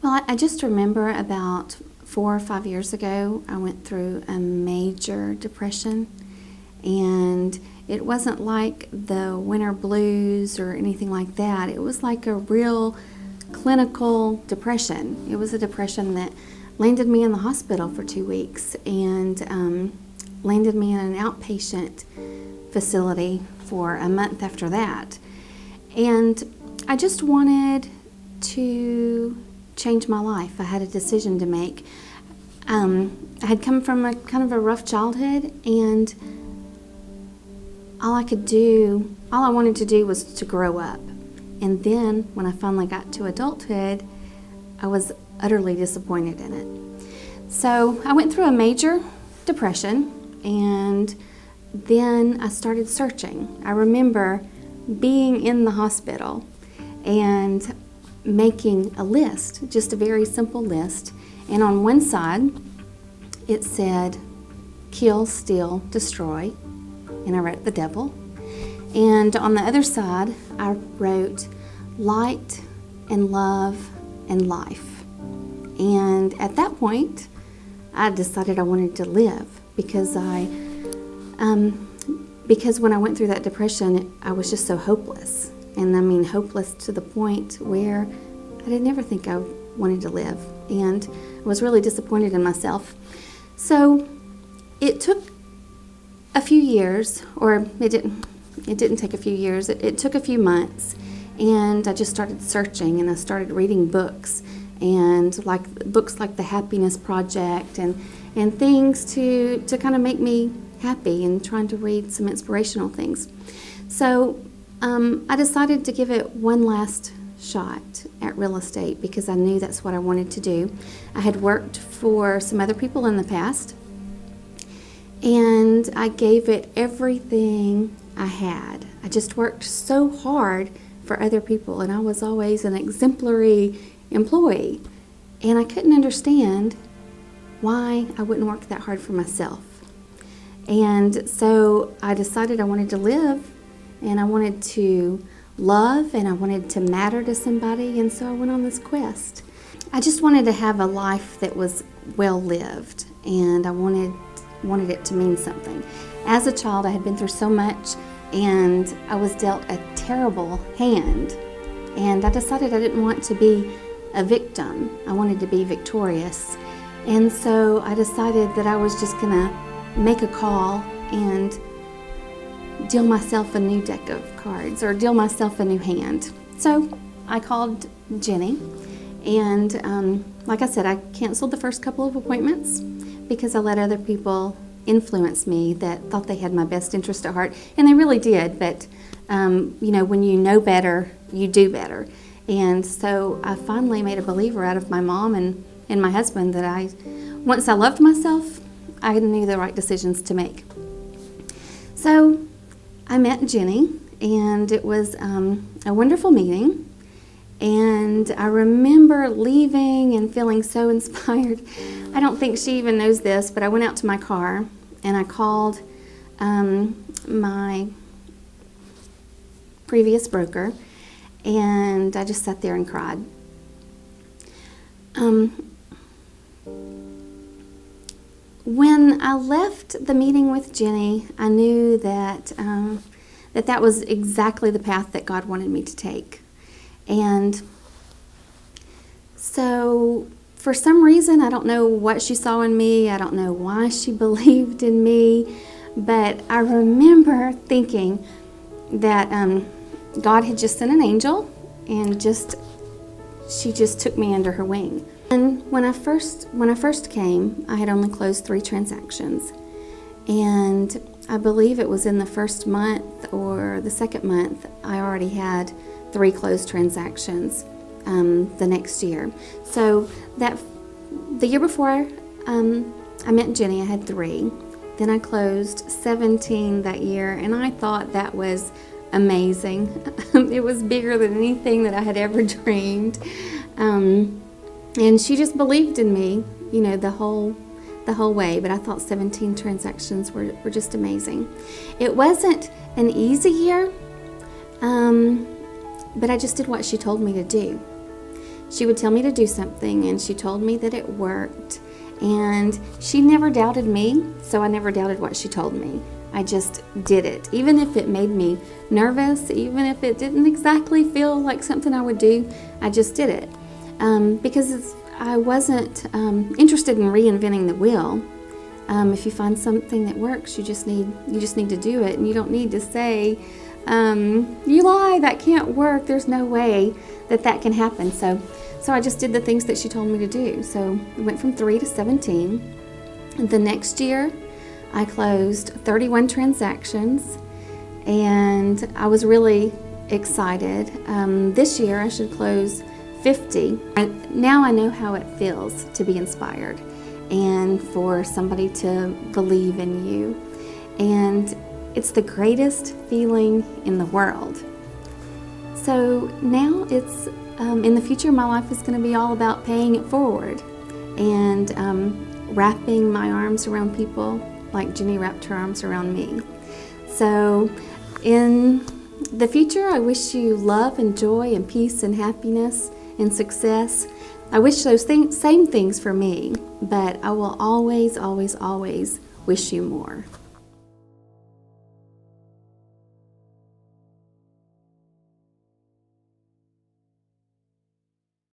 Well, I just remember about 4 or 5 years ago, I went through a major depression, and it wasn't like the winter blues or anything like that. It was like a real clinical depression. It was a depression that landed me in the hospital for 2 weeks and landed me in an outpatient facility for a month after that. And I just wanted to change my life. I had a decision to make. I had come from a kind of a rough childhood, and all I wanted to do was to grow up. And then when I finally got to adulthood, I was utterly disappointed in it. So I went through a major depression, and then I started searching. I remember being in the hospital and making a list, just a very simple list. And on one side, it said, kill, steal, destroy. And I wrote the devil. And on the other side, I wrote light and love and life. And at that point, I decided I wanted to live because because when I went through that depression, I was just so hopeless. And I mean, hopeless to the point where I didn't ever think I wanted to live. And I was really disappointed in myself. So it took a few years, or it didn't take a few years. It took a few months. And I just started searching, and I started reading books, and books like The Happiness Project, and things to kind of make me happy, and trying to read some inspirational things. So I decided to give it one last shot at real estate because I knew that's what I wanted to do. I had worked for some other people in the past, and I gave it everything I had. I just worked so hard for other people, and I was always an exemplary employee, and I couldn't understand why I wouldn't work that hard for myself. And so I decided I wanted to live, and I wanted to love, and I wanted to matter to somebody, and so I went on this quest. I just wanted to have a life that was well lived, and I wanted it to mean something. As a child, I had been through so much, and I was dealt a terrible hand, and I decided I didn't want to be a victim. I wanted to be victorious. And so I decided that I was just gonna make a call and deal myself a new deck of cards, or deal myself a new hand. So I called Jenny, and like I said, I canceled the first couple of appointments because I let other people influence me that thought they had my best interest at heart, and they really did. But when you know better, you do better. And so I finally made a believer out of my mom and my husband that once I loved myself, I knew the right decisions to make. So I met Jenny, and it was a wonderful meeting. And I remember leaving and feeling so inspired. I don't think she even knows this, but I went out to my car and I called my previous broker, and I just sat there and cried. When I left the meeting with Jenny, I knew that that was exactly the path that God wanted me to take. And so for some reason, I don't know what she saw in me, I don't know why she believed in me, but I remember thinking that God had just sent an angel, and she just took me under her wing. And when I first came, I had only closed 3 transactions, and I believe it was in the first month or the second month, I already had 3 closed transactions the next year. So the year before I met Jenny, I had 3. Then I closed 17 that year, and I thought that was amazing. It was bigger than anything that I had ever dreamed. And she just believed in me, the whole way. But I thought 17 transactions were just amazing. It wasn't an easy year, but I just did what she told me to do. she would tell me to do something, and she told me that it worked. And she never doubted me, so I never doubted what she told me. I just did it. Even if it made me nervous, even if it didn't exactly feel like something I would do, I just did it. Because I wasn't interested in reinventing the wheel. If you find something that works, you just need to do it, and you don't need to say, you lie, that can't work, there's no way that can happen. So I just did the things that she told me to do. So we went from 3 to 17. The next year, I closed 31 transactions, and I was really excited. This year, I should close 50. Now I know how it feels to be inspired and for somebody to believe in you. And it's the greatest feeling in the world. So now it's, in the future, my life is going to be all about paying it forward and wrapping my arms around people like Jenny wrapped her arms around me. So in the future, I wish you love and joy and peace and happiness and success. I wish those same things for me, but I will always, always, always wish you more.